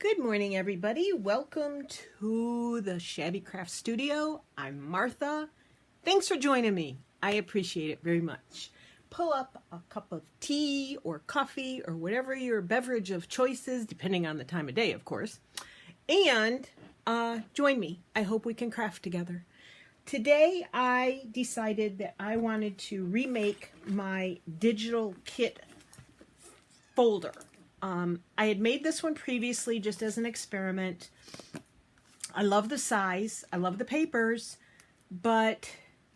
Good morning, everybody. Welcome to the Shabby Craft Studio. I'm Martha. Thanks for joining me. I appreciate it very much. Pull up a cup of tea or coffee or whatever your beverage of choice is, depending on the time of day, of course, and join me. I hope we can craft together. Today, I decided that I wanted to remake my digital kit folder. I had made this one previously just as an experiment. I love the size, I love the papers, but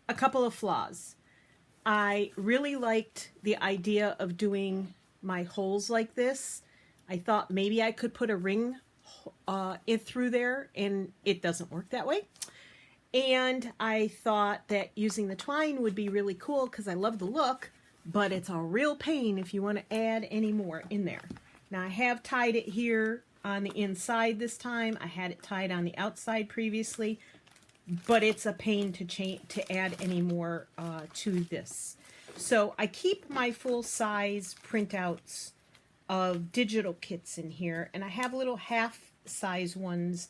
a couple of flaws. I really liked the idea of doing my holes like this. I thought maybe I could put a ring through there, and it doesn't work that way. And I thought that using the twine would be really cool because I love the look, but it's a real pain if you want to add any more in there. Now I have tied it here on the inside this time. I had it tied on the outside previously, but it's a pain to add any more to this. So I keep my full-size printouts of digital kits in here, and I have little half-size ones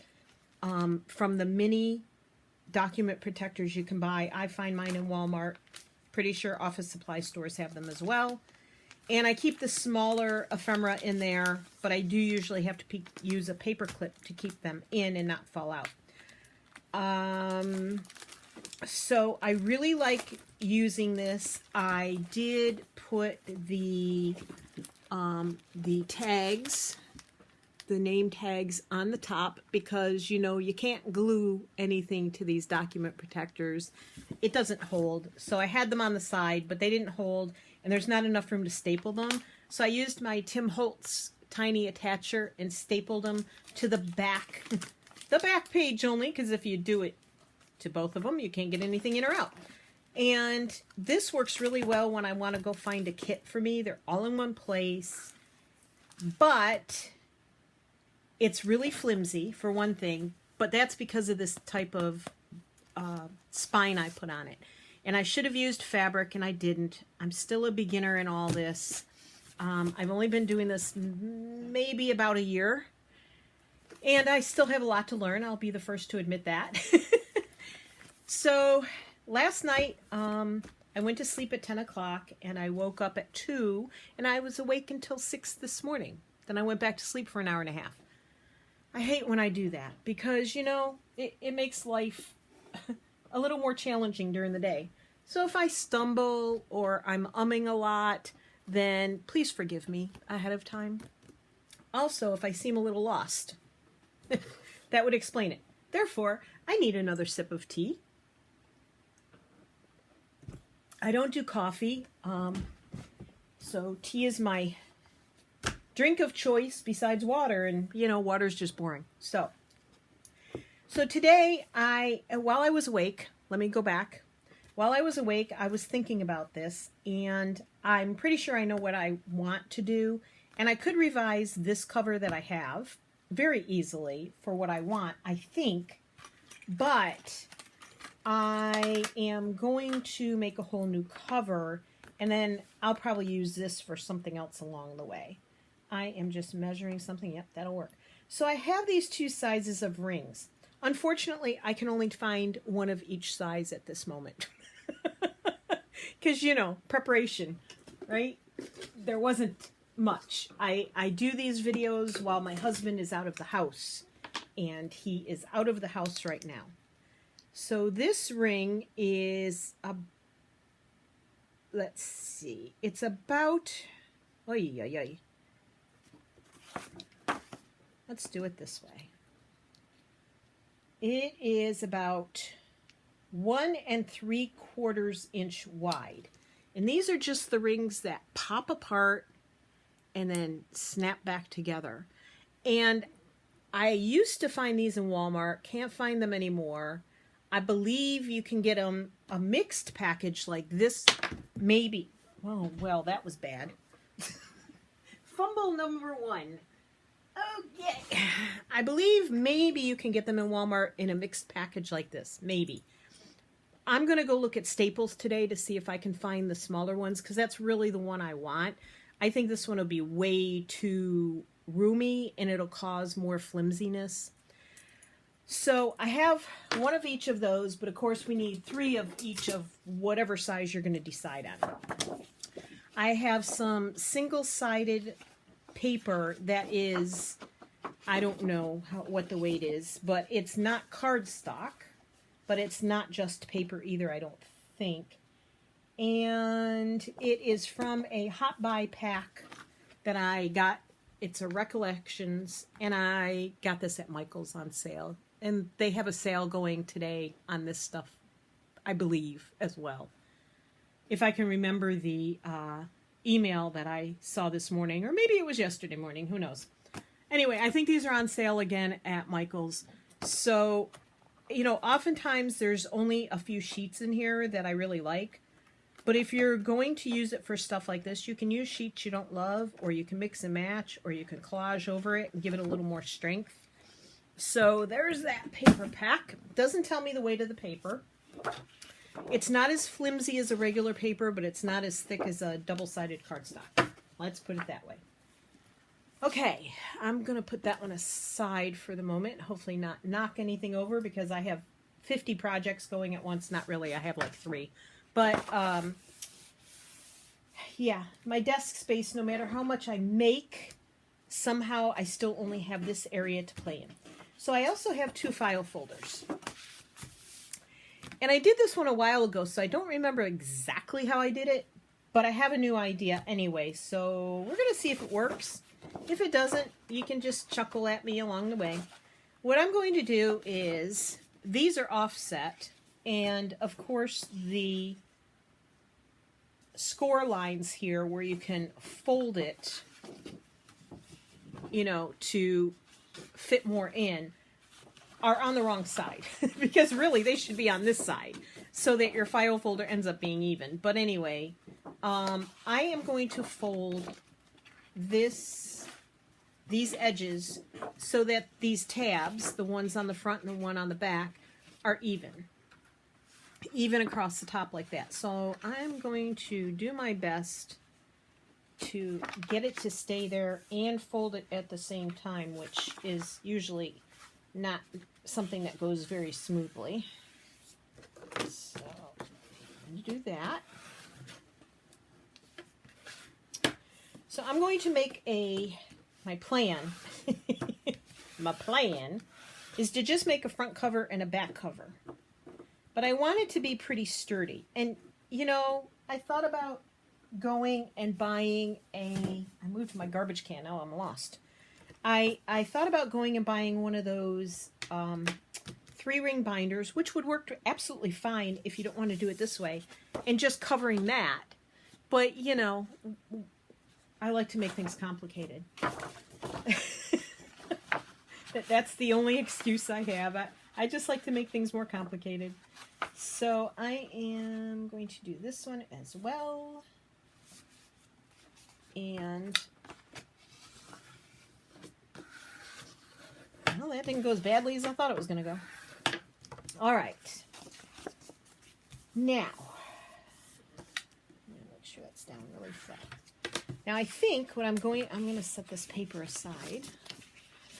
from the mini document protectors you can buy. I find mine in Walmart. Pretty sure office supply stores have them as well. And I keep the smaller ephemera in there, but I do usually have to use a paper clip to keep them in and not fall out. So I really like using this. I did put the tags, the name tags on the top because, you know, you can't glue anything to these document protectors. It doesn't hold. So I had them on the side, but they didn't hold, and there's not enough room to staple them. So I used my Tim Holtz tiny attacher and stapled them to the back, the back page only, because if you do it to both of them, you can't get anything in or out. And this works really well when I want to go find a kit for me. They're all in one place, but it's really flimsy for one thing, but that's because of this type of spine I put on it. And I should have used fabric, and I didn't. I'm still a beginner in all this. I've only been doing this maybe about a year, and I still have a lot to learn. I'll be the first to admit that. So last night, I went to sleep at 10 o'clock, and I woke up at 2, and I was awake until 6 this morning. Then I went back to sleep for an hour and a half. I hate when I do that because, you know, it makes life a little more challenging during the day. So if I stumble or I'm umming a lot, then please forgive me ahead of time. Also, if I seem a little lost, that would explain it. Therefore, I need another sip of tea. I don't do coffee, so tea is my drink of choice besides water, and you know, water's just boring. So today, while I was awake, let me go back. While I was awake, I was thinking about this, and I'm pretty sure I know what I want to do, and I could revise this cover that I have very easily for what I want, I think, but I am going to make a whole new cover, and then I'll probably use this for something else along the way. I am just measuring something. Yep, that'll work. So I have these two sizes of rings. Unfortunately, I can only find one of each size at this moment. Because, you know, preparation, right? There wasn't much. I do these videos while my husband is out of the house. And he is out of the house right now. So this ring is, let's see, it's about, let's do it this way. It is about 1 3/4 inch wide. And these are just the rings that pop apart and then snap back together. And I used to find these in Walmart, can't find them anymore. I believe you can get them a mixed package like this, maybe. Oh, well, that was bad. Fumble number 1. Okay. I believe maybe you can get them in Walmart in a mixed package like this. Maybe. I'm going to go look at Staples today to see if I can find the smaller ones, because that's really the one I want. I think this one will be way too roomy and it'll cause more flimsiness. So I have one of each of those, but of course we need 3 of each of whatever size you're going to decide on. I have some single-sided paper that is, I don't know what the weight is, but it's not cardstock, but it's not just paper either, I don't think. And it is from a Hot Buy pack that I got. It's a Recollections, and I got this at Michael's on sale. And they have a sale going today on this stuff, I believe, as well. If I can remember the email that I saw this morning, or maybe it was yesterday morning, who knows. Anyway, I think these are on sale again at Michael's. So, you know, oftentimes there's only a few sheets in here that I really like. But if you're going to use it for stuff like this, you can use sheets you don't love, or you can mix and match, or you can collage over it and give it a little more strength. So there's that paper pack. Doesn't tell me the weight of the paper. It's not as flimsy as a regular paper, but it's not as thick as a double-sided cardstock. Let's put it that way. Okay, I'm going to put that one aside for the moment. Hopefully not knock anything over, because I have 50 projects going at once. Not really, I have like 3. But, yeah, my desk space, no matter how much I make, somehow I still only have this area to play in. So I also have 2 file folders. And I did this one a while ago, so I don't remember exactly how I did it, but I have a new idea anyway, so we're going to see if it works. If it doesn't, you can just chuckle at me along the way. What I'm going to do is, these are offset, and of course the score lines here where you can fold it, you know, to fit more in, are on the wrong side. Because really they should be on this side so that your file folder ends up being even. But anyway, I am going to fold these edges so that these tabs, the ones on the front and the one on the back, are even across the top like that. So I'm going to do my best to get it to stay there and fold it at the same time, which is usually not something that goes very smoothly. So I'm going to do that. So I'm going to make my plan. My plan is to just make a front cover and a back cover. But I want it to be pretty sturdy. And, you know, I thought about going and buying I moved my garbage can, now I'm lost. I thought about going and buying one of those 3-ring binders, which would work absolutely fine if you don't want to do it this way, and just covering that. But, you know, I like to make things complicated. That's the only excuse I have. I just like to make things more complicated. So I am going to do this one as well. And, well, that didn't go as badly as I thought it was going to go. All right. Now, I'm going to make sure that's down really flat. Now I think what I'm going to set this paper aside.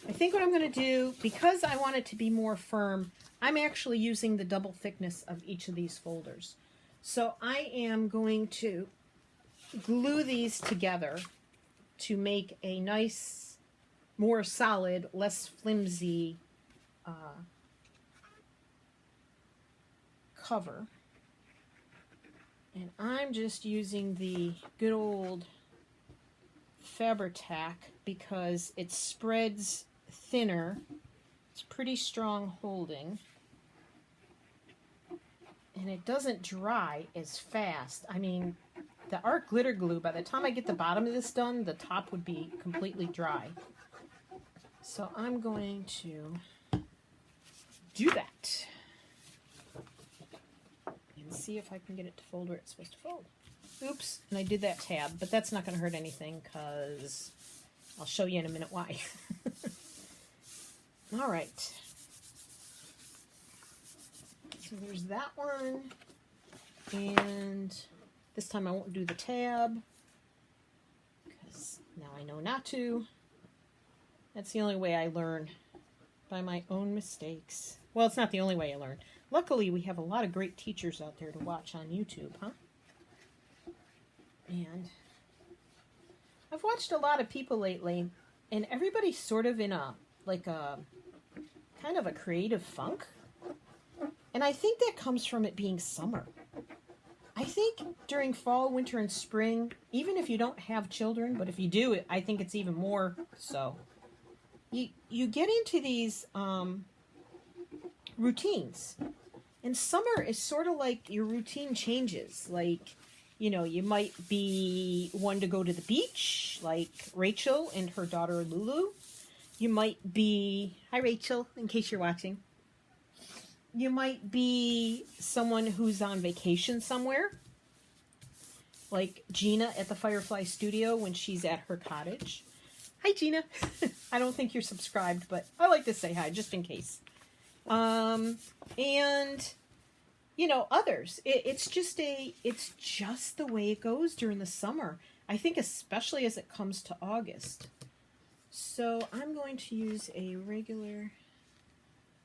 I think what I'm going to do, because I want it to be more firm, I'm actually using the double thickness of each of these folders. So I am going to glue these together to make a nice, more solid, less flimsy cover. And I'm just using the good old Fabri-Tac because it spreads thinner. It's pretty strong holding. And it doesn't dry as fast. I mean, the art glitter glue, by the time I get the bottom of this done, the top would be completely dry. So I'm going to do that. And see if I can get it to fold where it's supposed to fold. Oops, and I did that tab, but that's not going to hurt anything because I'll show you in a minute why. All right. So there's that one. And this time I won't do the tab because now I know not to. That's the only way I learn, by my own mistakes. Well, it's not the only way I learn. Luckily, we have a lot of great teachers out there to watch on YouTube, huh? And I've watched a lot of people lately, and everybody's sort of in a kind of a creative funk. And I think that comes from it being summer. I think during fall, winter, and spring, even if you don't have children, but if you do, I think it's even more so. You get into these routines. And summer is sort of like your routine changes. Like, you know, you might be one to go to the beach, like Rachel and her daughter Lulu. You might be, hi Rachel, in case you're watching. You might be someone who's on vacation somewhere, like Gina at the Firefly Studio when she's at her cottage. Hi Gina. I don't think you're subscribed, but I like to say hi just in case. And you know, others. It's just the way it goes during the summer. I think especially as it comes to August. So I'm going to use a regular.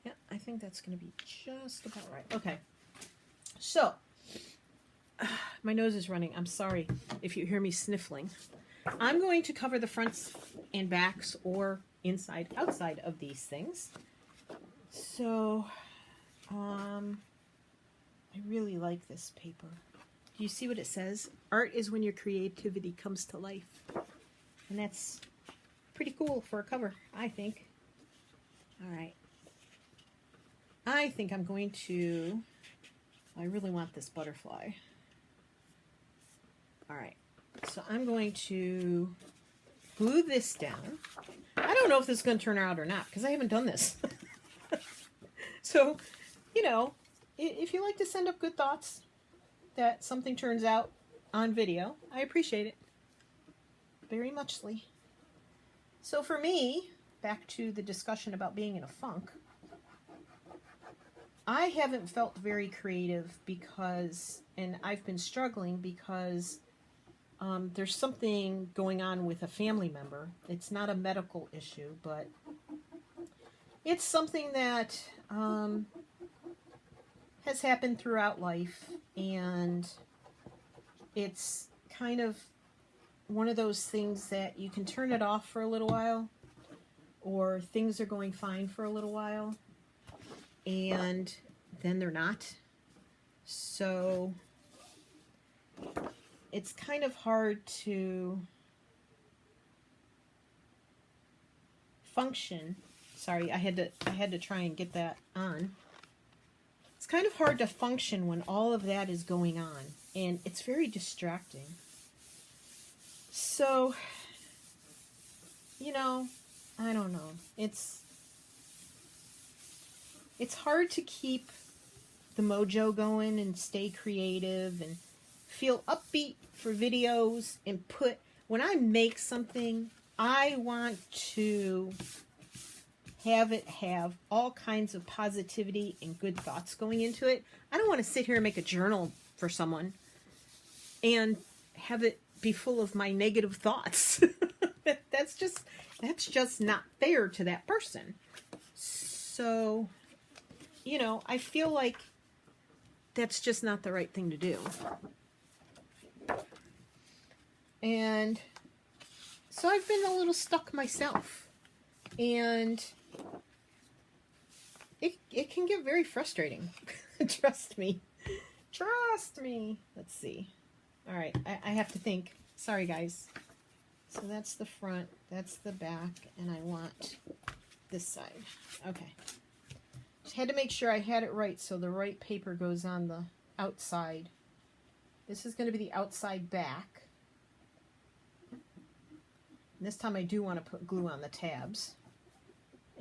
Yeah, I think that's going to be just about right. Okay. So my nose is running. I'm sorry if you hear me sniffling. I'm going to cover the fronts and backs or inside, outside of these things. So, I really like this paper. Do you see what it says? Art is when your creativity comes to life. And that's pretty cool for a cover, I think. All right. I think I'm going to, I really want this butterfly. All right. So I'm going to glue this down. I don't know if this is going to turn out or not because I haven't done this. So, you know, if you like to send up good thoughts that something turns out on video, I appreciate it very muchly. So for me, back to the discussion about being in a funk, I haven't felt very creative because, and I've been struggling because there's something going on with a family member. It's not a medical issue, but it's something that has happened throughout life, and it's kind of one of those things that you can turn it off for a little while, or things are going fine for a little while, and then they're not. So it's kind of hard to function. Sorry, I had to try and get that on. It's kind of hard to function when all of that is going on, and it's very distracting. So, you know, I don't know. It's hard to keep the mojo going and stay creative and feel upbeat for videos and when I make something, I want to have it have all kinds of positivity and good thoughts going into it. I don't want to sit here and make a journal for someone and have it be full of my negative thoughts. That's just not fair to that person. So, you know, I feel like that's just not the right thing to do. And so I've been a little stuck myself. And it can get very frustrating. Trust me. Trust me. Let's see. All right, I have to think. Sorry, guys. So that's the front, that's the back, and I want this side. Okay. Just had to make sure I had it right so the right paper goes on the outside. This is going to be the outside back. And this time I do want to put glue on the tabs.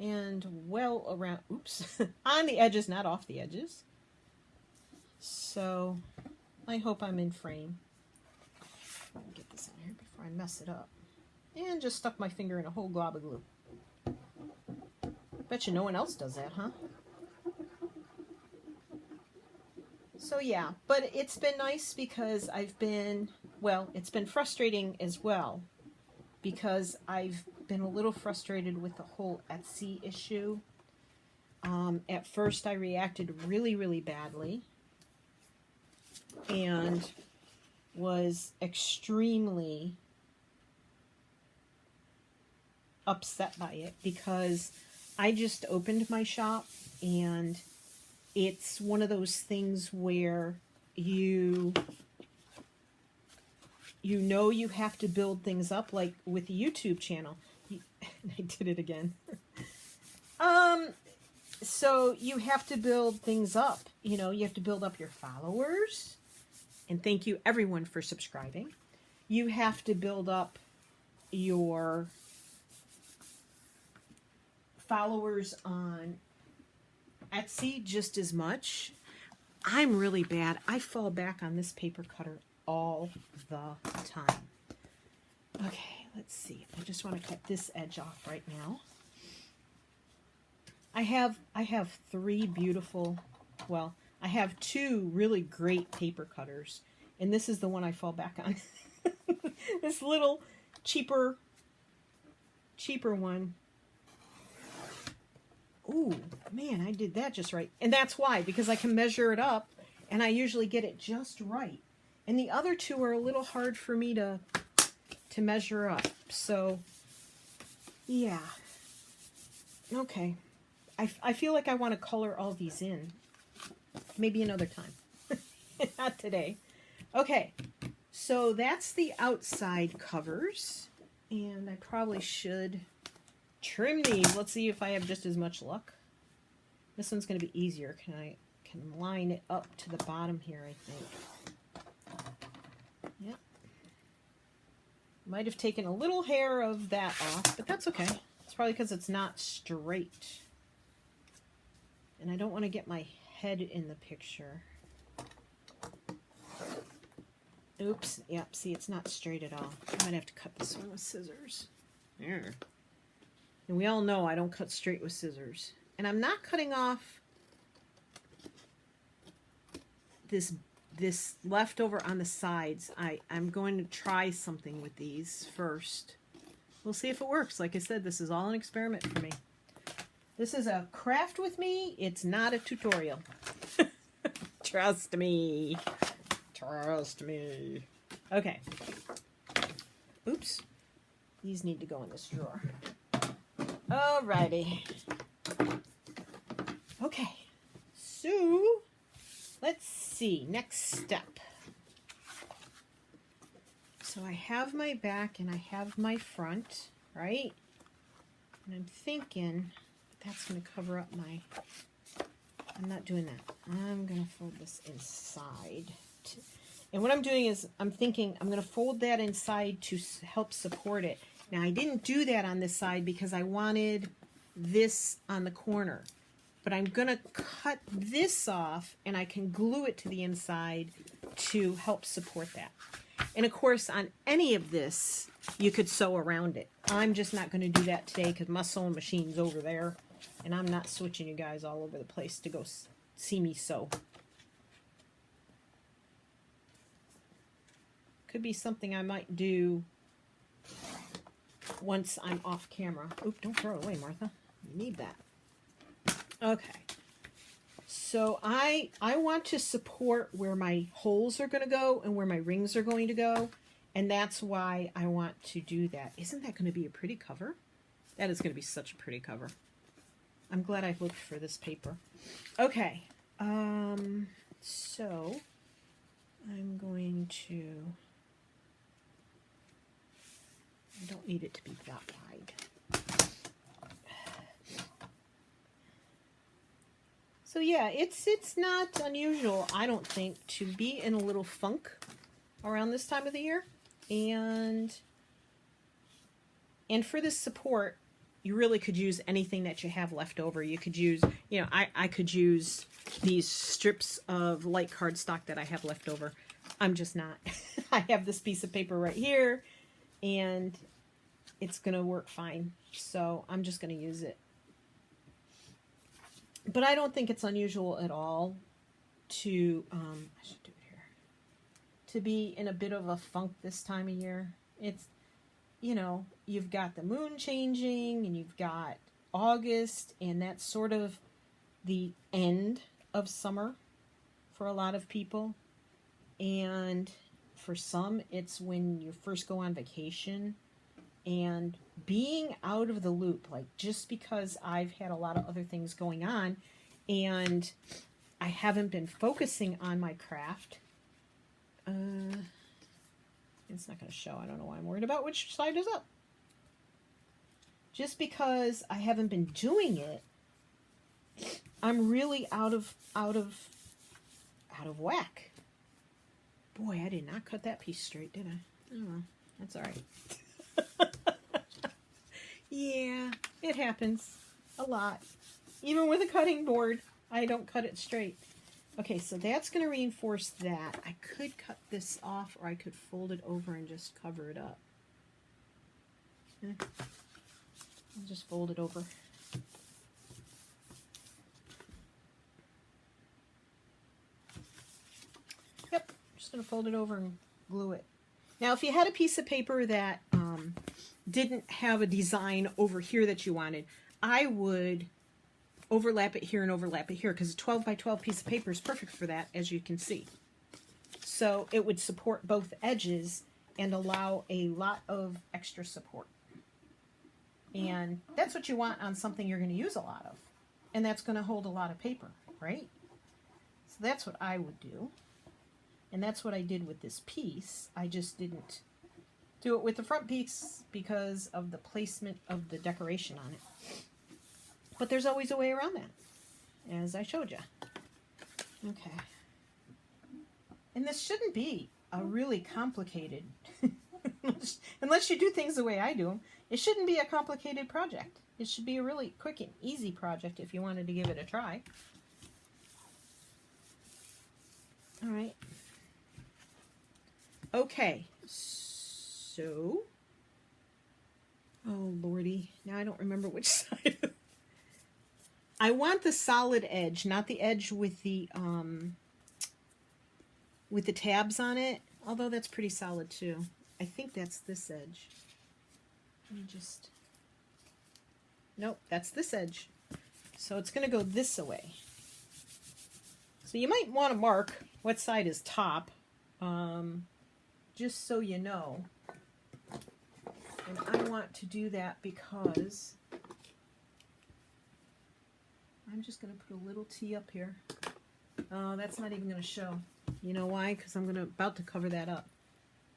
And well around, oops, on the edges, not off the edges. So I hope I'm in frame. Let me get this in here before I mess it up. And just stuck my finger in a whole glob of glue. Bet you no one else does that, huh? So yeah, but it's been nice because it's been frustrating as well because I've been a little frustrated with the whole Etsy issue. At first I reacted really, really badly and was extremely upset by it because I just opened my shop and it's one of those things where you know you have to build things up, like with the YouTube channel. I did it again. So you have to build things up. You know, you have to build up your followers. And thank you everyone for subscribing. You have to build up your followers on Etsy just as much. I'm really bad. I fall back on this paper cutter all the time. Okay, let's see. I just want to cut this edge off right now. I have 3 beautiful, well, I have 2 really great paper cutters, and this is the one I fall back on. This little cheaper one. Ooh, man, I did that just right. And that's why, because I can measure it up, and I usually get it just right. And the other 2 are a little hard for me to measure up. So, yeah. Okay. I feel like I want to color all these in. Maybe another time. Not today. Okay. So that's the outside covers. And I probably should trim these. Let's see if I have just as much luck. This one's going to be easier. Can line it up to the bottom here, I think. Yep. Might have taken a little hair of that off, but that's okay. It's probably because it's not straight. And I don't want to get my head in the picture. Oops. Yep, see, it's not straight at all. I might have to cut this one with scissors. There. And we all know I don't cut straight with scissors. And I'm not cutting off this leftover on the sides. I'm going to try something with these first. We'll see if it works. Like I said, this is all an experiment for me. This is a craft with me. It's not a tutorial. Trust me. Trust me. Okay. Oops. These need to go in this drawer. Alrighty. Okay. So, let's see. Next step. So I have my back and I have my front, right? And I'm thinking that's going to cover up my... I'm not doing that. I'm going to fold this inside. And what I'm doing is I'm thinking I'm going to fold that inside to help support it. Now, I didn't do that on this side because I wanted this on the corner. But I'm going to cut this off and I can glue it to the inside to help support that. And of course, on any of this, you could sew around it. I'm just not going to do that today because my sewing machine's over there. And I'm not switching you guys all over the place to go see me sew. Could be something I might do once I'm off camera. Oop, don't throw it away, Martha. You need that. Okay. So I want to support where my holes are going to go and where my rings are going to go. And that's why I want to do that. Isn't that going to be a pretty cover? That is going to be such a pretty cover. I'm glad I looked for this paper. Okay. So I'm going to... I don't need it to be that wide. So yeah, it's not unusual, I don't think, to be in a little funk around this time of the year. And for this support, you really could use anything that you have left over. You could use, you know, I could use these strips of light cardstock that I have left over. I'm just not. I have this piece of paper right here, and it's going to work fine. So I'm just going to use it. But I don't think it's unusual at all to, I should do it here, to be in a bit of a funk this time of year. you know, you've got the moon changing and you've got August, and that's sort of the end of summer for a lot of people. And for some, it's when you first go on vacation. And being out of the loop, like just because I've had a lot of other things going on and I haven't been focusing on my craft, it's not going to show. I don't know why I'm worried about which side is up. Just because I haven't been doing it, I'm really out of whack. Boy, I did not cut that piece straight, did I? Oh, that's all right. Yeah, it happens a lot. Even with a cutting board, I don't cut it straight. Okay, so that's going to reinforce that. I could cut this off, or I could fold it over and just cover it up. I'll just fold it over. Yep, just going to fold it over and glue it. Now, if you had a piece of paper that didn't have a design over here that you wanted, I would overlap it here and overlap it here, because a 12 by 12 piece of paper is perfect for that, as you can see. So it would support both edges and allow a lot of extra support. And that's what you want on something you're going to use a lot of. And that's going to hold a lot of paper, right? So that's what I would do. And that's what I did with this piece. I just didn't do it with the front piece because of the placement of the decoration on it. But there's always a way around that, as I showed you. Okay. And this shouldn't be a really complicated, unless you do things the way I do them, it shouldn't be a complicated project. It should be a really quick and easy project if you wanted to give it a try. All right. Okay, so, oh lordy, now I don't remember which side. I want the solid edge, not the edge with the tabs on it, although that's pretty solid too. I think that's this edge. Let me just, nope, that's this edge. So it's going to go this way. So you might want to mark what side is top. Just so you know. And I want to do that because I'm just going to put a little T up here. Oh, that's not even going to show. You know why? Because I'm about to cover that up.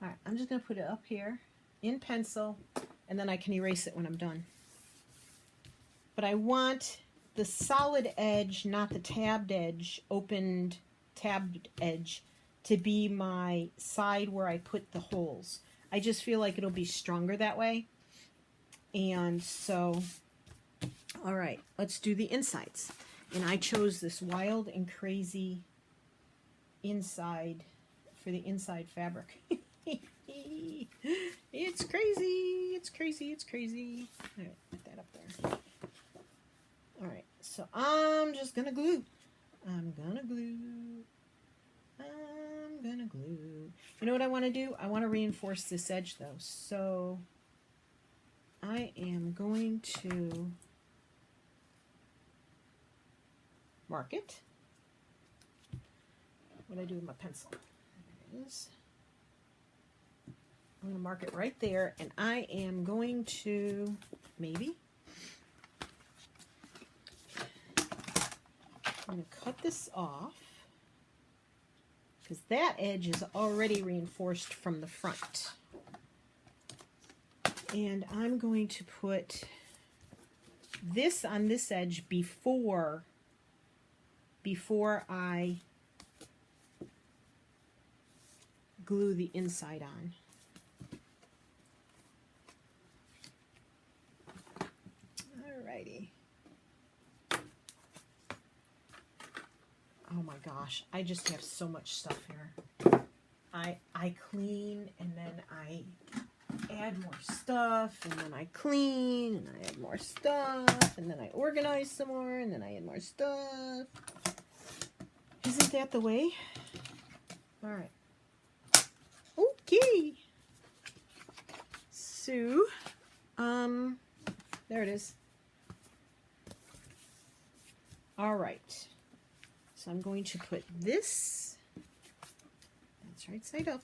All right, I'm just going to put it up here in pencil, and then I can erase it when I'm done. But I want the solid edge, not the tabbed edge, opened tabbed edge, to be my side where I put the holes. I just feel like it'll be stronger that way. And so, all right, let's do the insides. And I chose this wild and crazy inside for the inside fabric. It's crazy, it's crazy, it's crazy. All right, put that up there. All right, so I'm just gonna glue. I'm gonna glue. You know what I want to do? I want to reinforce this edge though. So I am going to mark it. What do I do with my pencil? There it is. I'm going to mark it right there, and I am going to maybe I'm going to cut this off, because that edge is already reinforced from the front. And I'm going to put this on this edge before I glue the inside on. Alrighty. Oh my gosh, I just have so much stuff here. I clean, and then I add more stuff, and then I clean, and I add more stuff, and then I organize some more, and then I add more stuff. Isn't that the way? All right. Okay. So, there it is. All right. So I'm going to put this, that's right side up.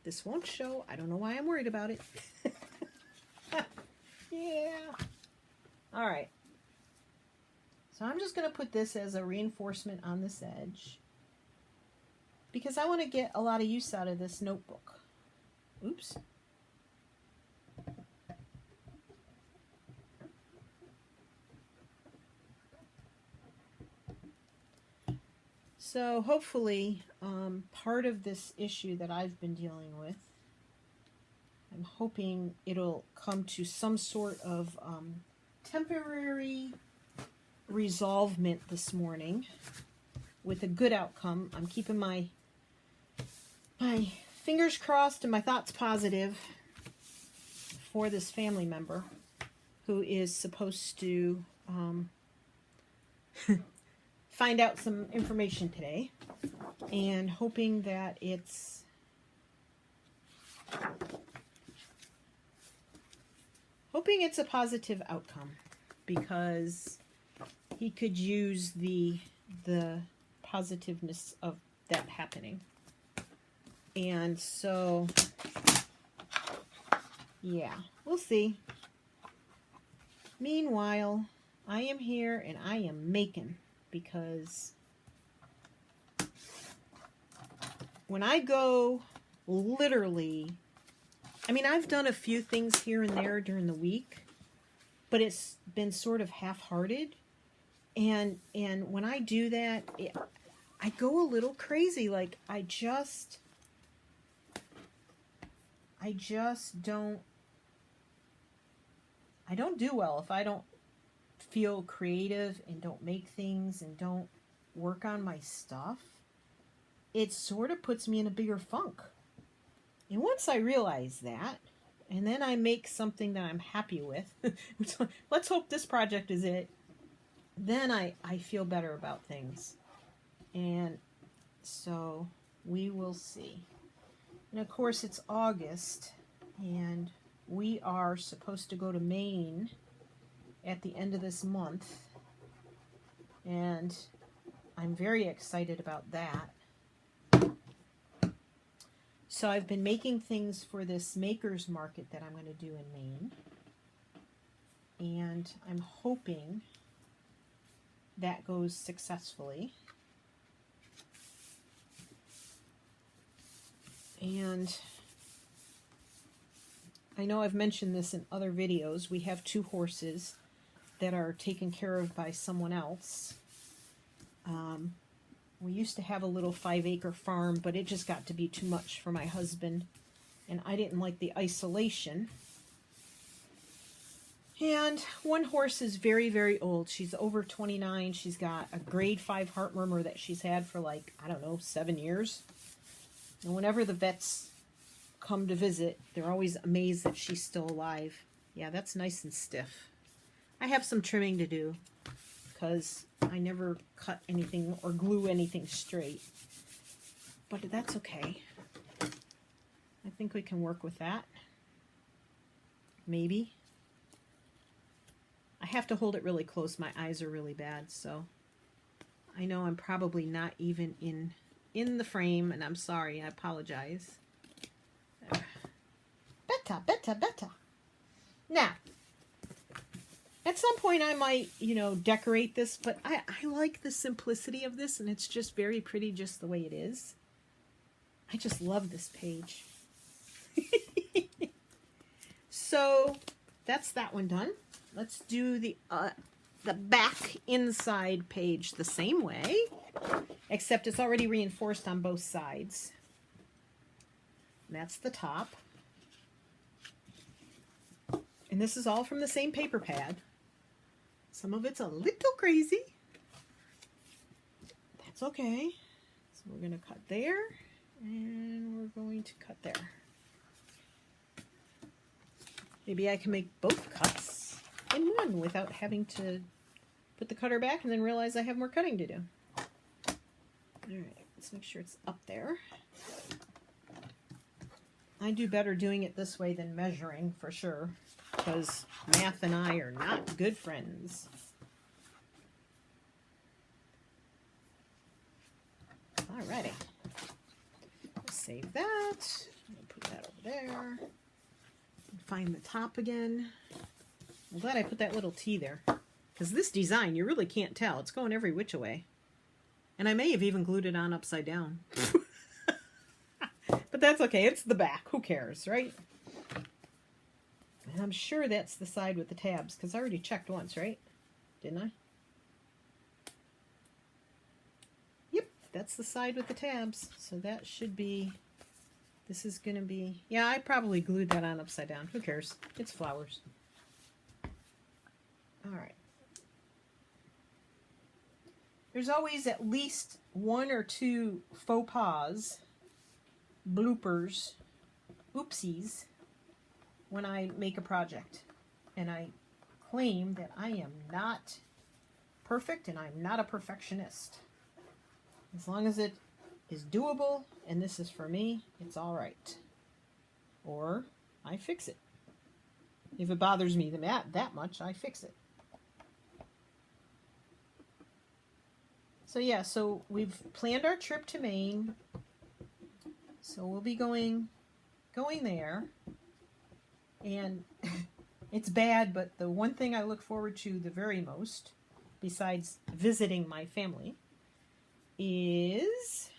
This won't show. I don't know why I'm worried about it. Yeah. All right. So I'm just going to put this as a reinforcement on this edge because I want to get a lot of use out of this notebook. Oops. So hopefully part of this issue that I've been dealing with, I'm hoping it'll come to some sort of temporary resolvement this morning with a good outcome. I'm keeping my fingers crossed and my thoughts positive for this family member who is supposed to find out some information today, and hoping that it's a positive outcome, because he could use the positiveness of that happening. And so, yeah, we'll see. Meanwhile, I am here and I am making, because when I go literally, I mean, I've done a few things here and there during the week, but it's been sort of half-hearted. And when I do that, I go a little crazy. Like, I just don't do well if I don't feel creative and don't make things and don't work on my stuff. It sort of puts me in a bigger funk. And once I realize that, and then I make something that I'm happy with, let's hope this project is it, then I feel better about things. And so we will see. And of course it's August, and we are supposed to go to Maine at the end of this month, and I'm very excited about that. So I've been making things for this maker's market that I'm going to do in Maine, and I'm hoping that goes successfully. And I know I've mentioned this in other videos. We have 2 horses that are taken care of by someone else. We used to have a little 5-acre farm, but it just got to be too much for my husband, and I didn't like the isolation. And one horse is very, very old. She's over 29. She's got a grade 5 heart murmur that she's had for, like, I don't know, 7 years. And whenever the vets come to visit, they're always amazed that she's still alive. Yeah, that's nice and stiff. I have some trimming to do, because I never cut anything or glue anything straight. But that's okay. I think we can work with that. Maybe. I have to hold it really close. My eyes are really bad, so I know I'm probably not even in the frame, and I'm sorry. I apologize. Better. Now, at some point I might, decorate this, but I like the simplicity of this, and it's just very pretty just the way it is. I just love this page. So that's that one done. Let's do the back inside page the same way, except it's already reinforced on both sides. And that's the top. And this is all from the same paper pad. Some of it's a little crazy. That's okay. So we're going to cut there, and we're going to cut there. Maybe I can make both cuts in one without having to put the cutter back and then realize I have more cutting to do. All right, let's make sure it's up there. I do better doing it this way than measuring, for sure, because math and I are not good friends. Alrighty. Save that. Put that over there. Find the top again. I'm glad I put that little T there, because this design, you really can't tell. It's going every which way. And I may have even glued it on upside down. But that's okay. It's the back. Who cares, right? And I'm sure that's the side with the tabs, because I already checked once, right? Didn't I? Yep, that's the side with the tabs. So that should be, this is going to be, yeah, I probably glued that on upside down. Who cares? It's flowers. All right. There's always at least one or two faux pas, bloopers, oopsies, when I make a project. And I claim that I am not perfect and I'm not a perfectionist. As long as it is doable and this is for me, it's all right. Or I fix it. If it bothers me that much, I fix it. So yeah, so we've planned our trip to Maine. So we'll be going there. And it's bad, but the one thing I look forward to the very most, besides visiting my family, is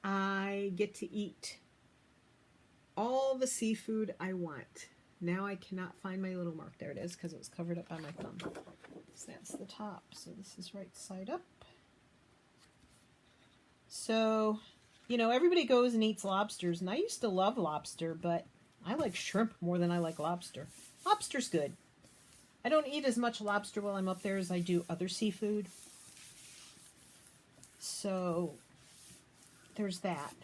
I get to eat all the seafood I want. Now I cannot find my little mark. There it is, because it was covered up by my thumb. So that's the top. So this is right side up. So, you know, everybody goes and eats lobsters, and I used to love lobster, but I like shrimp more than I like lobster. Lobster's good. I don't eat as much lobster while I'm up there as I do other seafood. So, there's that.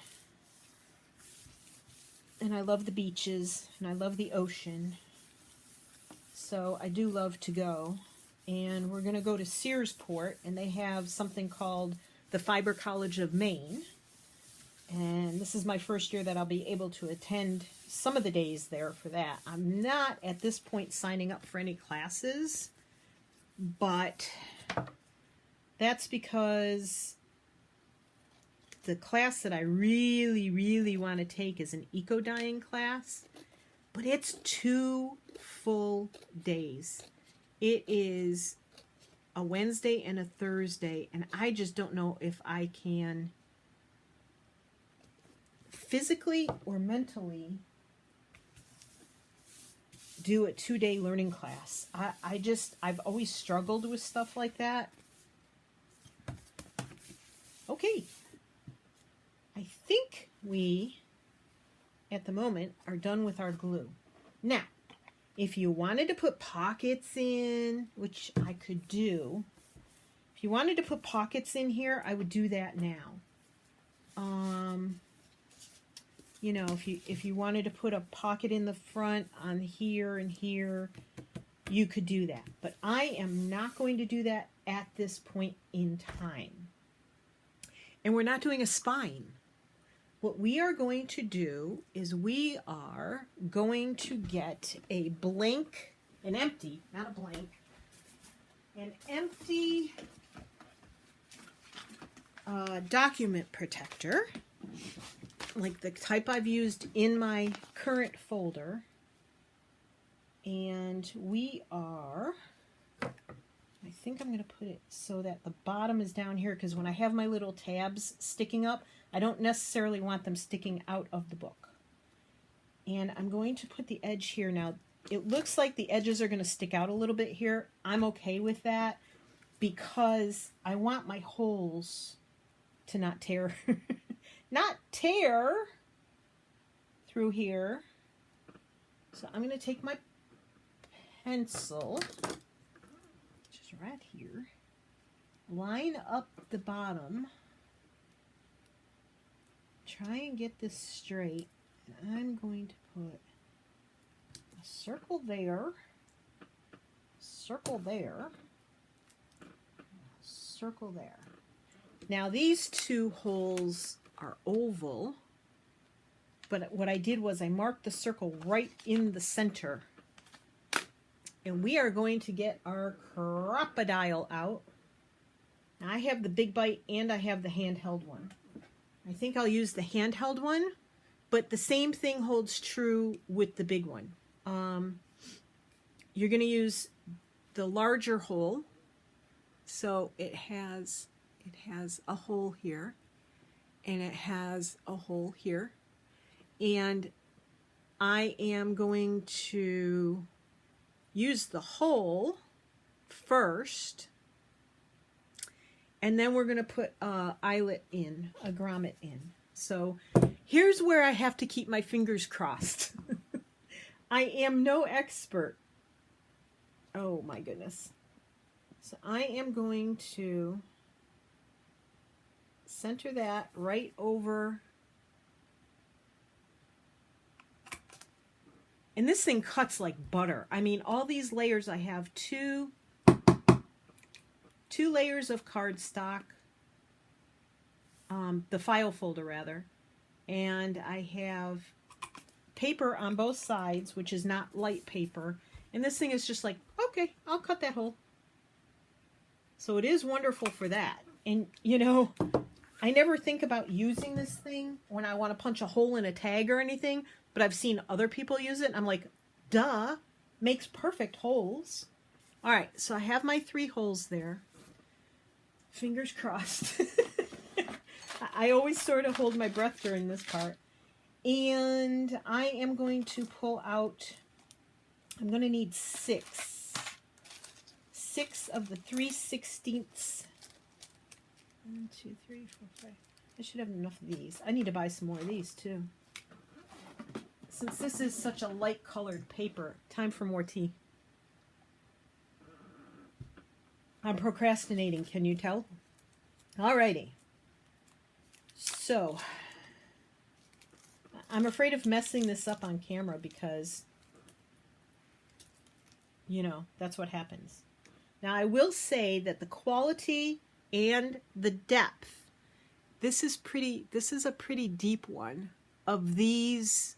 And I love the beaches, and I love the ocean. So, I do love to go. And we're going to go to Searsport, and they have something called the Fiber College of Maine. And this is my first year that I'll be able to attend some of the days there for that. I'm not at this point signing up for any classes, but that's because the class that I really, really want to take is an eco-dyeing class, but it's 2 full days. It is a Wednesday and a Thursday, and I just don't know if I can physically or mentally do a 2-day learning class. I've always struggled with stuff like that. Okay. I think we, at the moment, are done with our glue. Now, if you wanted to put pockets in, which I could do, if you wanted to put pockets in here, I would do that now. You know, if you wanted to put a pocket in the front on here and here, you could do that. But I am not going to do that at this point in time. And we're not doing a spine. What we are going to do is we are going to get a blank, an empty, not a blank, an empty document protector, like the type I've used in my current folder. And we are, I think I'm going to put it so that the bottom is down here, because when I have my little tabs sticking up, I don't necessarily want them sticking out of the book. And I'm going to put the edge here. Now, it looks like the edges are going to stick out a little bit here. I'm okay with that because I want my holes to not tear, not tear through here. So I'm going to take my pencil, which is right here, line up the bottom, try and get this straight, and I'm going to put a circle there, circle there, circle there. Now these two holes are oval, But what I did was I marked the circle right in the center. And we are going to get our crocodile out. Now I have the big bite and I have the handheld one. I think I'll use the handheld one, but the same thing holds true with the big one. You're going to use the larger hole. So it has a hole here and it has a hole here. And I am going to use the hole first, and then we're going to put a eyelet in, a grommet in. So here's where I have to keep my fingers crossed. I am no expert. Oh my goodness. So I am going to center that right over. And this thing cuts like butter. I mean, all these layers, I have two layers of cardstock, the file folder rather, and I have paper on both sides, which is not light paper. And this thing is just like, okay, I'll cut that hole. So it is wonderful for that. And you know, I never think about using this thing when I want to punch a hole in a tag or anything, but I've seen other people use it and I'm like, duh, makes perfect holes. All right, so I have my 3 holes there. Fingers crossed. I always sort of hold my breath during this part. And I am going to pull out, I'm going to need 6 of the 3/16. 1, 2, 3, 4, 5. I should have enough of these. I need to buy some more of these too. Since this is such a light colored paper, time for more tea. I'm procrastinating, can you tell? Alrighty. So, I'm afraid of messing this up on camera because, you know, that's what happens. Now, I will say that the quality and the depth, this is a pretty deep one of these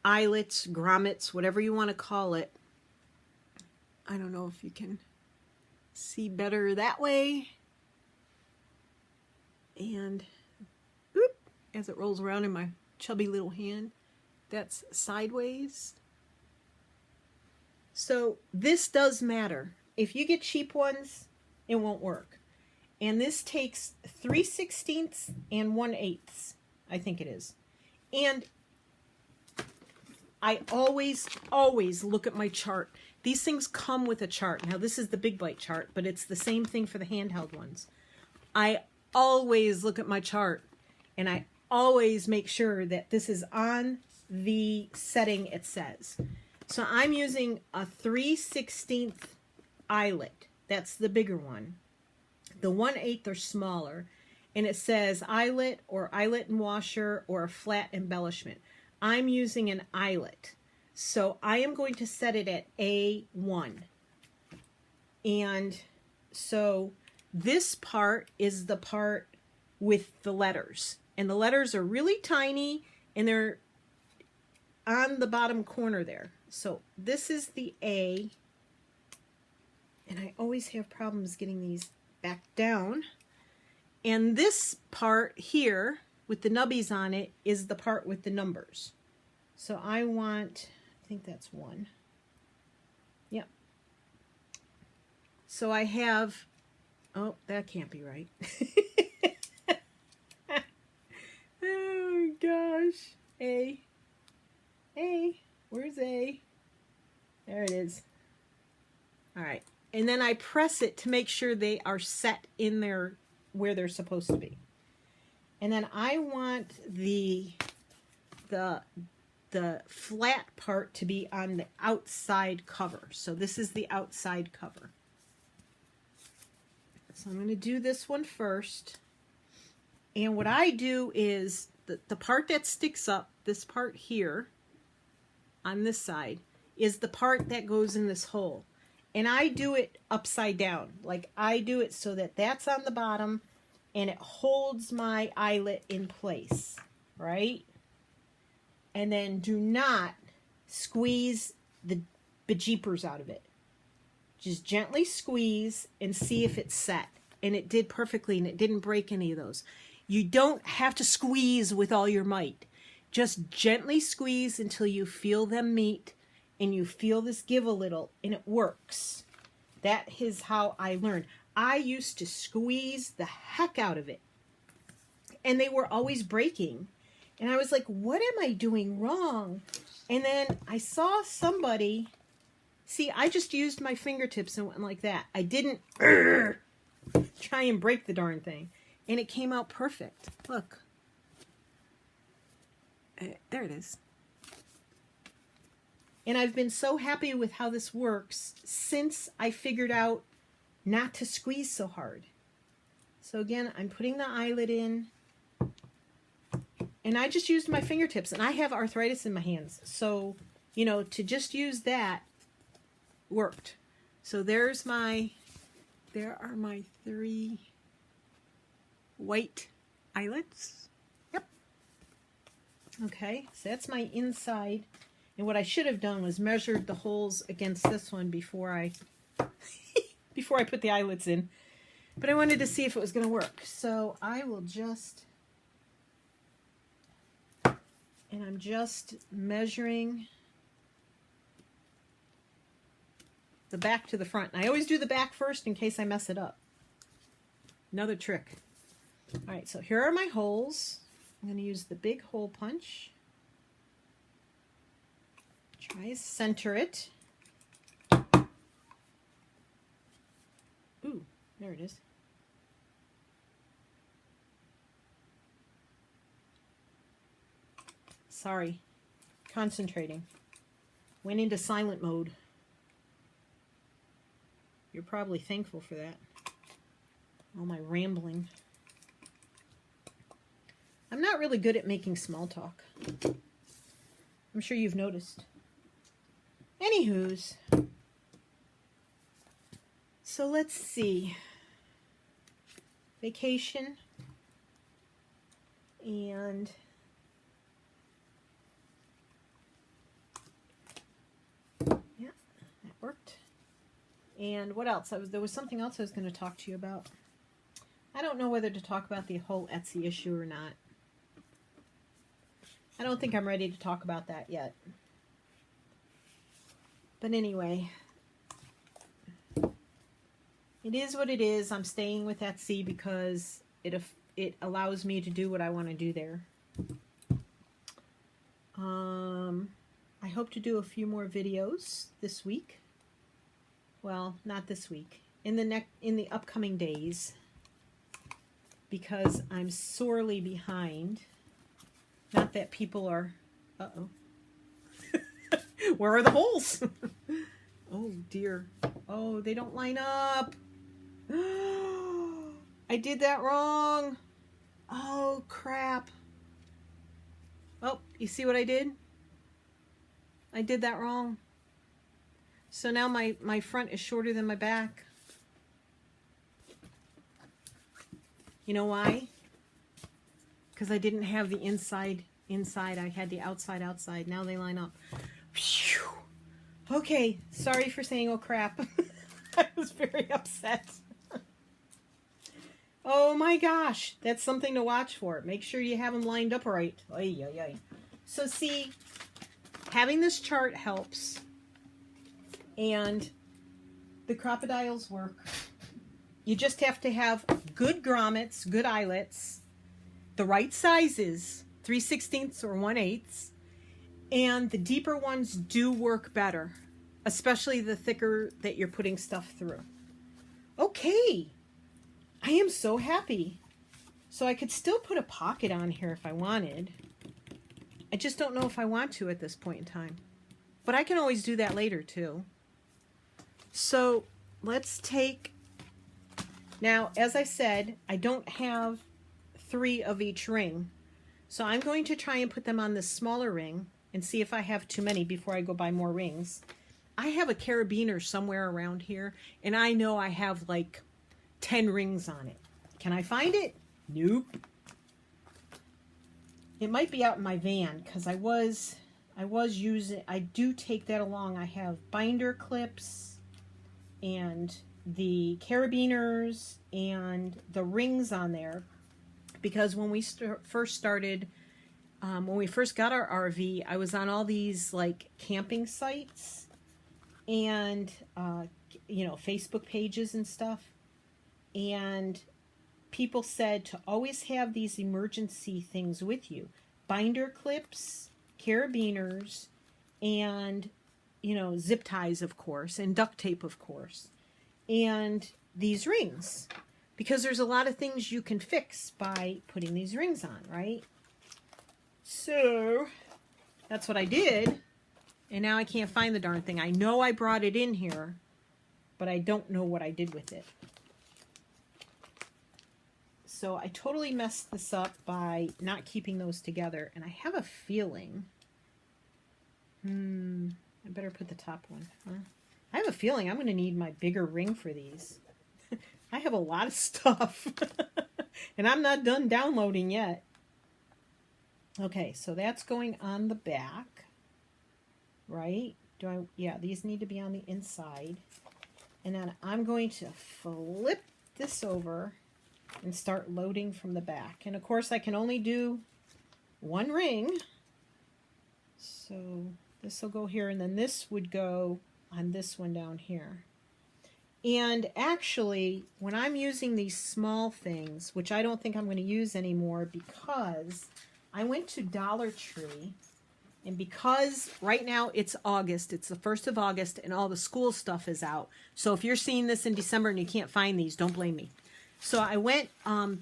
eyelets, grommets, whatever you want to call it. I don't know if you can see better that way. And oop, as it rolls around in my chubby little hand, that's sideways. So this does matter. If you get cheap ones, it won't work. And this takes 3/16 and 1/8, I think it is. And I always look at my chart. These things come with a chart. Now this is the Big Bite chart, but it's the same thing for the handheld ones. I always look at my chart and I always make sure that this is on the setting it says. So I'm using a 3/16 eyelet. That's the bigger one. The 1/8 are smaller. And it says eyelet or eyelet and washer or a flat embellishment. I'm using an eyelet. So I am going to set it at A1. And so this part is the part with the letters. And the letters are really tiny and they're on the bottom corner there. So this is the A. And I always have problems getting these back down. And this part here with the nubbies on it is the part with the numbers. So I want, I think that's 1. Yep. So I have, oh, that can't be right. Oh gosh. A. Where's A? There it is. All right. And then I press it to make sure they are set in there where they're supposed to be. And then I want the flat part to be on the outside cover. So this is the outside cover. So I'm going to do this one first. And what I do is the part that sticks up, this part here on this side, is the part that goes in this hole. And I do it upside down. Like I do it so that that's on the bottom and it holds my eyelet in place, right? And then do not squeeze the bejeepers out of it. Just gently squeeze and see if it's set. And it did perfectly, and it didn't break any of those. You don't have to squeeze with all your might. Just gently squeeze until you feel them meet and you feel this give a little, and it works. That is how I learned. I used to squeeze the heck out of it, and they were always breaking. And I was like, what am I doing wrong? And then I saw somebody, see, I just used my fingertips and went like that. I didn't try and break the darn thing. And it came out perfect. Look. There it is. And I've been so happy with how this works since I figured out not to squeeze so hard. So again, I'm putting the eyelet in. And I just used my fingertips. And I have arthritis in my hands. So, you know, to just use that worked. So there are my 3 white eyelets. Yep. Okay, so that's my inside. And what I should have done was measured the holes against this one before I before I put the eyelets in. But I wanted to see if it was going to work. So I will just, and I'm just measuring the back to the front. And I always do the back first in case I mess it up. Another trick. All right, so here are my holes. I'm going to use the big hole punch. Try to center it. Ooh, there it is. Sorry, concentrating. Went into silent mode. You're probably thankful for that. All my rambling. I'm not really good at making small talk. I'm sure you've noticed. Anywho's. So let's see. Vacation. And yeah, that worked. And what else? There was something else I was going to talk to you about. I don't know whether to talk about the whole Etsy issue or not. I don't think I'm ready to talk about that yet. But anyway, it is what it is. I'm staying with Etsy because it allows me to do what I want to do there. I hope to do a few more videos this week. Well, not this week. In the upcoming days, because I'm sorely behind. Not that people are... Uh-oh. Where are the holes? Oh, dear. Oh, they don't line up. I did that wrong. Oh, crap. Oh, you see what I did? I did that wrong. So now my front is shorter than my back. You know why? Because I didn't have the inside. I had the outside. Now they line up. Phew. Okay, sorry for saying oh crap. I was very upset. Oh my gosh, that's something to watch for. Make sure you have them lined up right. Oy, oy, oy. So see, having this chart helps. And the crocodiles work. You just have to have good grommets, good eyelets, the right sizes, 3/16 or 1/8, and the deeper ones do work better, especially the thicker that you're putting stuff through. Okay, I am so happy. So I could still put a pocket on here if I wanted. I just don't know if I want to at this point in time. But I can always do that later too. So let's take, now as I said, I don't have 3 of each ring. So I'm going to try and put them on this smaller ring and see if I have too many before I go buy more rings. I have a carabiner somewhere around here, and I know I have like 10 rings on it. Can I find it? Nope. It might be out in my van because I was using, I do take that along. I have binder clips and the carabiners and the rings on there because when we first started, when we first got our RV, I was on all these like camping sites and, you know, Facebook pages and stuff. And people said to always have these emergency things with you. Binder clips, carabiners, and, you know, zip ties, of course, and duct tape, of course. And these rings. Because there's a lot of things you can fix by putting these rings on, right? So, that's what I did. And now I can't find the darn thing. I know I brought it in here, but I don't know what I did with it. So I totally messed this up by not keeping those together. And I have a feeling, I better put the top one. Huh? I have a feeling I'm going to need my bigger ring for these. I have a lot of stuff. And I'm not done downloading yet. Okay, so that's going on the back. Right? Yeah, these need to be on the inside. And then I'm going to flip this over and start loading from the back. And of course I can only do one ring. So this will go here and then this would go on this one down here. And actually, when I'm using these small things, which I don't think I'm going to use anymore because I went to Dollar Tree, and because right now it's August, it's the 1st of August, and all the school stuff is out. So if you're seeing this in December and you can't find these, don't blame me. So I went,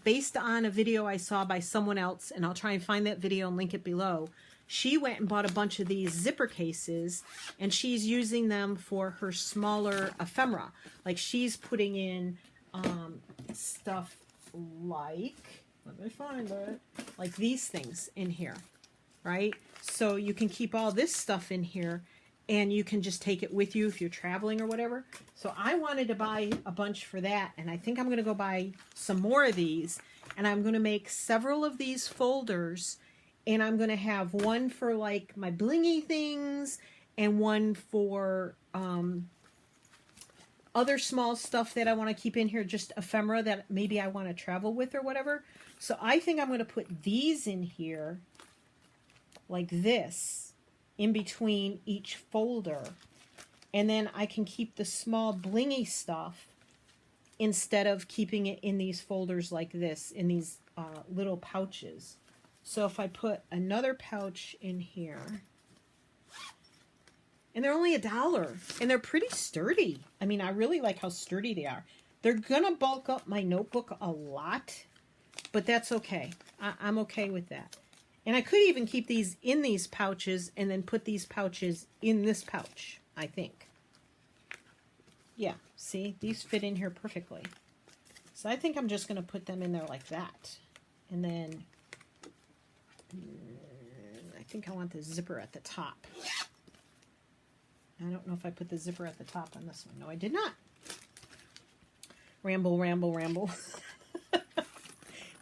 based on a video I saw by someone else, and I'll try and find that video and link it below. She went and bought a bunch of these zipper cases, and she's using them for her smaller ephemera. Like she's putting in stuff like, let me find it, like these things in here, right? So you can keep all this stuff in here, and you can just take it with you if you're traveling or whatever. So I wanted to buy a bunch for that, and I think I'm going to go buy some more of these, and I'm going to make several of these folders, and I'm going to have one for like my blingy things and one for other small stuff that I want to keep in here, just ephemera that maybe I want to travel with or whatever. So I think I'm going to put these in here like this in between each folder. And then I can keep the small blingy stuff instead of keeping it in these folders like this, in these little pouches. So if I put another pouch in here, and they're only $1, and they're pretty sturdy. I mean, I really like how sturdy they are. They're gonna bulk up my notebook a lot, but that's okay. I'm okay with that. And I could even keep these in these pouches and then put these pouches in this pouch, I think. Yeah, see, these fit in here perfectly. So I think I'm just gonna put them in there like that. And then I think I want the zipper at the top. I don't know if I put the zipper at the top on this one. No, I did not. Ramble, ramble, ramble.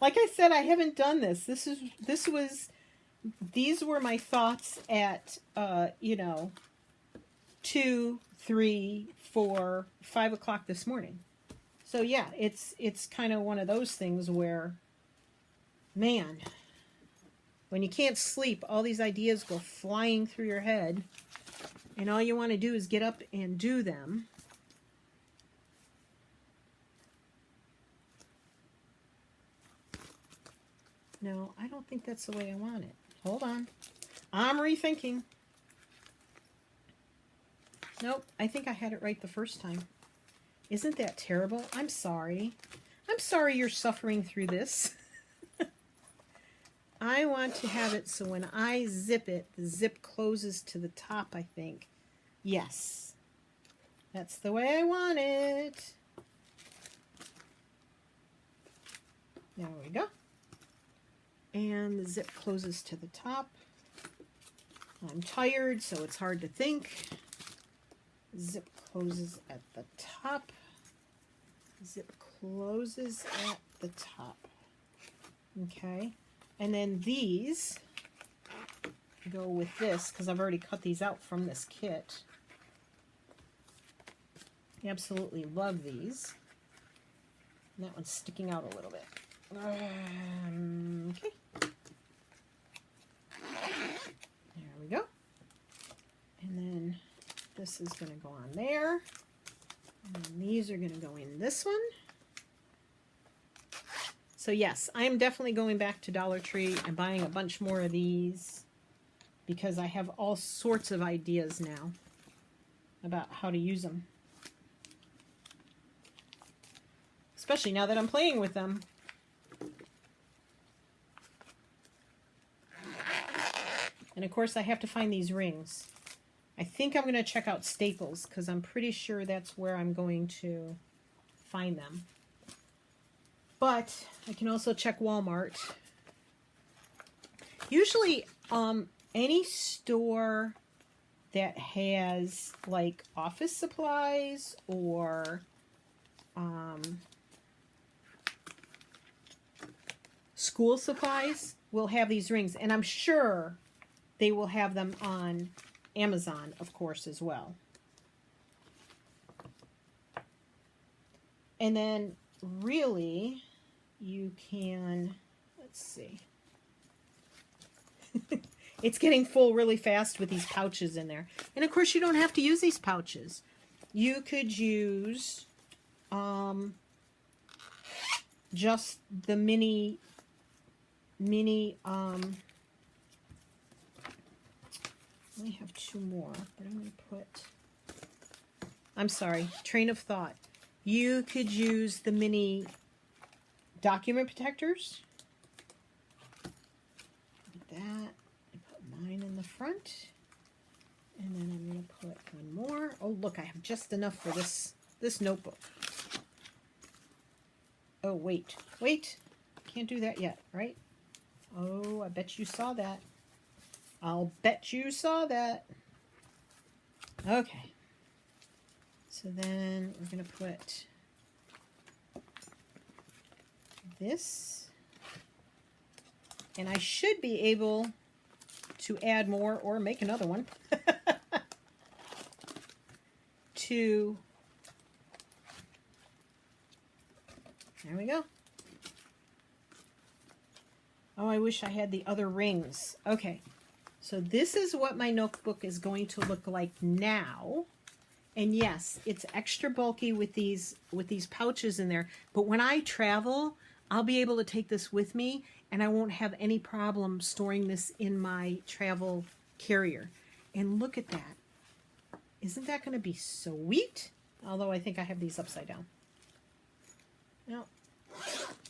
Like I said, I haven't done this. These were my thoughts at, you know, 2, 3, 4, 5 o'clock this morning. So yeah, it's kind of one of those things where, man, when you can't sleep, all these ideas go flying through your head, and all you want to do is get up and do them. No, I don't think that's the way I want it. Hold on. I'm rethinking. Nope, I think I had it right the first time. Isn't that terrible? I'm sorry. I'm sorry you're suffering through this. I want to have it so when I zip it, the zip closes to the top, I think. Yes. That's the way I want it. There we go. And the zip closes to the top. I'm tired, so it's hard to think. Zip closes at the top. Zip closes at the top. Okay. And then these go with this because I've already cut these out from this kit. Absolutely love these. And that one's sticking out a little bit. Okay. There we go. And then this is going to go on there. And then these are going to go in this one. So yes, I am definitely going back to Dollar Tree and buying a bunch more of these because I have all sorts of ideas now about how to use them. Especially now that I'm playing with them. And of course I have to find these rings. I think I'm going to check out Staples because I'm pretty sure that's where I'm going to find them. But I can also check Walmart. Usually any store that has like office supplies or school supplies will have these rings. And I'm sure they will have them on Amazon, of course, as well. And then really, you can, let's see. It's getting full really fast with these pouches in there. And of course, you don't have to use these pouches. You could use just the mini, I have two more, but I'm going to put, I'm sorry, train of thought. You could use the mini document protectors. Like that. I put mine in the front. And then I'm going to put one more. Oh, look, I have just enough for this notebook. Oh, wait. Can't do that yet, right? Oh, I bet you saw that. I'll bet you saw that. Okay. So then we're going to put this. And I should be able to add more or make another one. There we go. Oh, I wish I had the other rings. Okay. So this is what my notebook is going to look like now. And yes, it's extra bulky with these pouches in there. But when I travel, I'll be able to take this with me and I won't have any problem storing this in my travel carrier. And look at that. Isn't that going to be sweet? Although I think I have these upside down. No,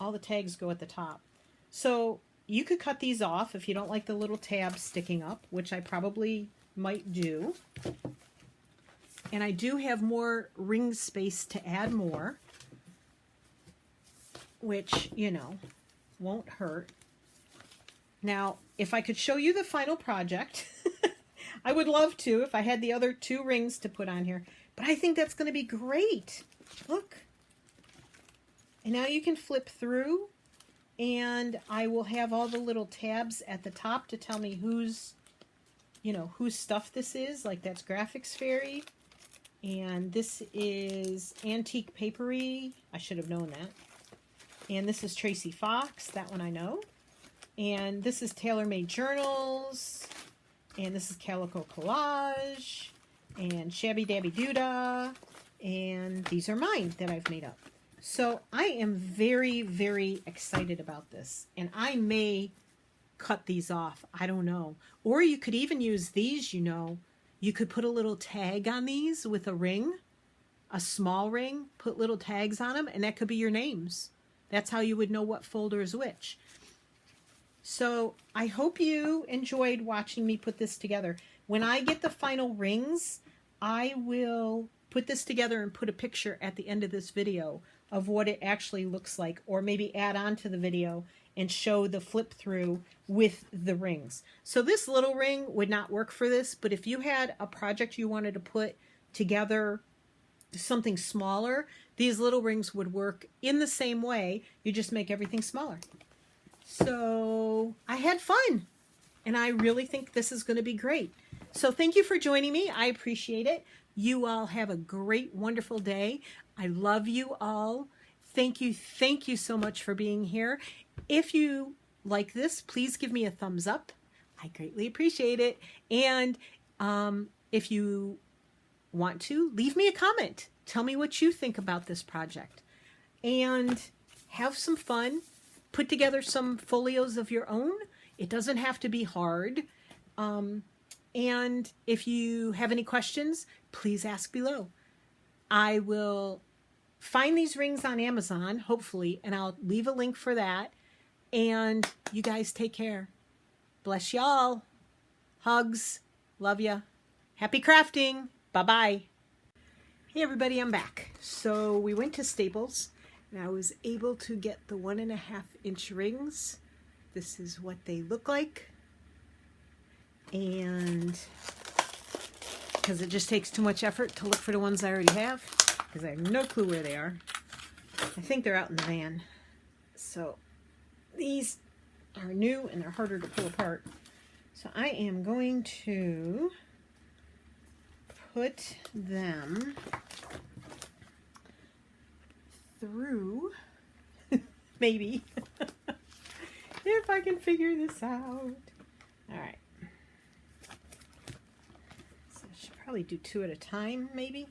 all the tags go at the top. So you could cut these off if you don't like the little tabs sticking up, which I probably might do. And I do have more ring space to add more, which, you know, won't hurt. Now, if I could show you the final project, I would love to if I had the other two rings to put on here. But I think that's going to be great. Look. And now you can flip through. And I will have all the little tabs at the top to tell me whose stuff this is. Like that's Graphics Fairy. And this is Antique Papery. I should have known that. And this is Tracy Fox. That one I know. And this is Tailor Made Journals. And this is Calico Collage. And Shabby Dabby Doodah. And these are mine that I've made up. So I am very, very excited about this. And I may cut these off. I don't know. Or you could even use these, you know. You could put a little tag on these with a ring. A small ring. Put little tags on them. And that could be your names. That's how you would know what folder is which. So I hope you enjoyed watching me put this together. When I get the final rings, I will put this together and put a picture at the end of this video of what it actually looks like, or maybe add on to the video and show the flip through with the rings. So this little ring would not work for this, but if you had a project you wanted to put together, something smaller, these little rings would work in the same way. You just make everything smaller. So I had fun, and I really think this is going to be great. So thank you for joining me. I appreciate it. You all have a great, wonderful day. I love you all. Thank you so much for being here. If you like this, please give me a thumbs up. I greatly appreciate it. And if you want to, leave me a comment. Tell me what you think about this project. And have some fun. Put together some folios of your own. It doesn't have to be hard. And if you have any questions, please ask below. I will find these rings on Amazon, hopefully, and I'll leave a link for that. And you guys take care. Bless y'all. Hugs. Love ya. Happy crafting. Bye-bye. Hey everybody, I'm back. So we went to Staples and I was able to get the 1.5-inch rings. This is what they look like. And because it just takes too much effort to look for the ones I already have, because I have no clue where they are. I think they're out in the van. So these are new and they're harder to pull apart. So I am going to put them through, maybe, if I can figure this out. All right. So I should probably do 2 at a time, maybe.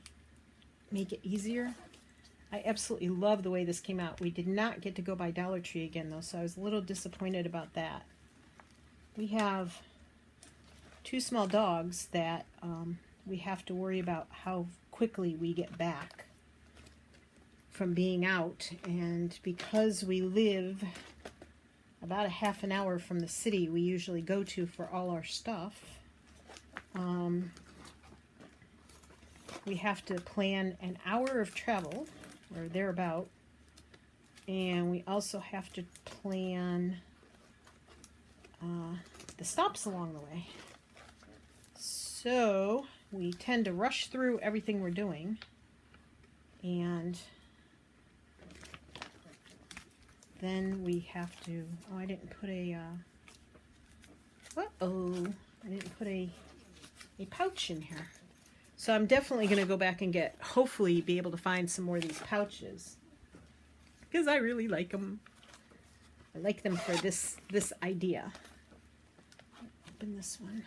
Make it easier. I absolutely love the way this came out. We did not get to go by Dollar Tree again, though, so I was a little disappointed about that. We have 2 small dogs that we have to worry about how quickly we get back from being out. And because we live about a half an hour from the city we usually go to for all our stuff, we have to plan an hour of travel or thereabout, and we also have to plan the stops along the way. So we tend to rush through everything we're doing, and then we have to, oh, I didn't put a, I didn't put a pouch in here. So I'm definitely going to go back and get, hopefully be able to find some more of these pouches, because I really like them. I like them for this idea. Open this one.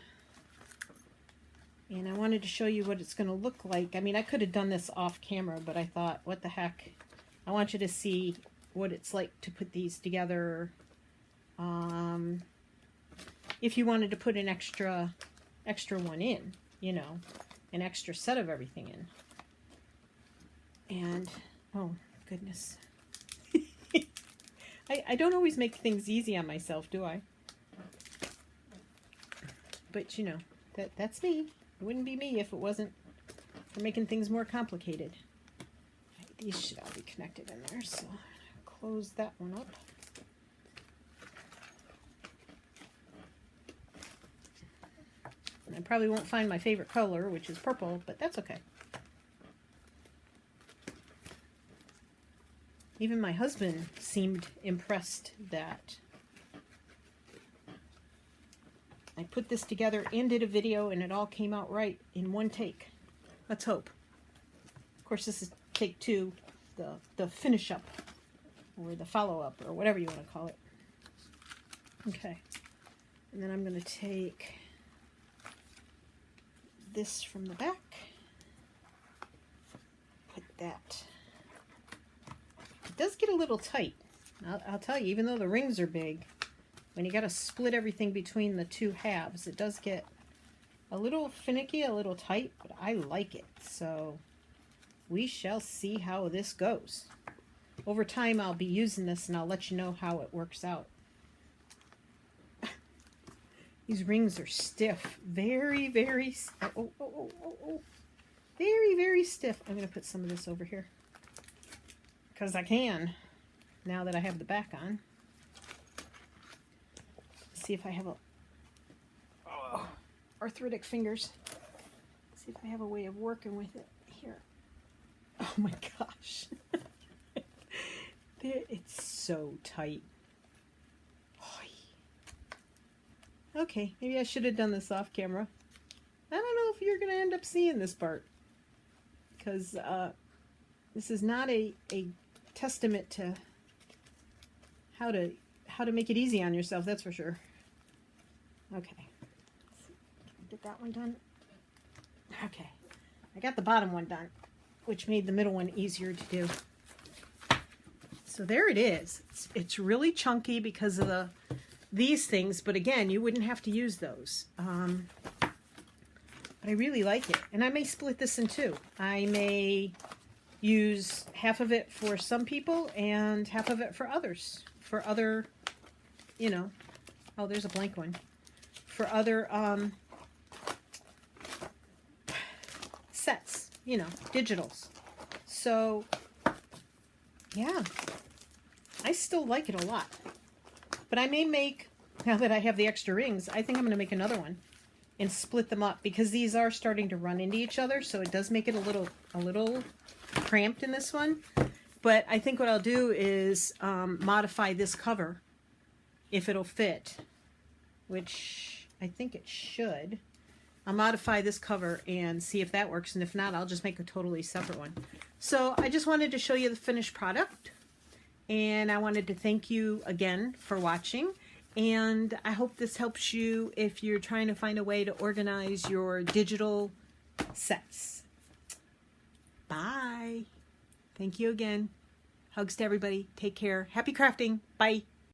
And I wanted to show you what it's going to look like. I mean, I could have done this off camera, but I thought, what the heck? I want you to see what it's like to put these together. If you wanted to put an extra one in, you know, an extra set of everything in. And, oh, goodness. I don't always make things easy on myself, do I? But, you know, that's me. It wouldn't be me if it wasn't for making things more complicated. Right, these should all be connected in there, so close that one up. And I probably won't find my favorite color, which is purple, but that's okay. Even my husband seemed impressed that I put this together and did a video and it all came out right in one take. Let's hope. Of course, this is take 2, the finish up or the follow up or whatever you want to call it. Okay. And then I'm going to take this from the back. Put that. It does get a little tight. I'll tell you, even though the rings are big, when you got to split everything between the 2 halves, it does get a little finicky, a little tight, but I like it. So we shall see how this goes. Over time, I'll be using this and I'll let you know how it works out. These rings are stiff. Very, very, very, very stiff. I'm going to put some of this over here, because I can, now that I have the back on. Let's see if I have arthritic fingers. Let's see if I have a way of working with it here. Oh my gosh. It's so tight. Oh, Okay, maybe I should have done this off camera. I don't know if you're going to end up seeing this part, because this is not a testament to how to make it easy on yourself, that's for sure. Okay, get that one done. Okay, I got the bottom one done, which made the middle one easier to do. So there it is. It's really chunky because of these things, but again, you wouldn't have to use those. But I really like it. And I may split this in two. I may use half of it for some people and half of it for others. For other, you know, oh, there's a blank one. For other sets, you know, digitals. So, yeah, I still like it a lot. But I may make, now that I have the extra rings, I think I'm going to make another one and split them up because these are starting to run into each other, so it does make it a little cramped in this one. But I think what I'll do is modify this cover if it'll fit, which I think it should. I'll modify this cover and see if that works, and if not, I'll just make a totally separate one. So I just wanted to show you the finished product, and I wanted to thank you again for watching, and I hope this helps you if you're trying to find a way to organize your digital sets. Bye. Thank you again. Hugs to everybody. Take care. Happy crafting. Bye.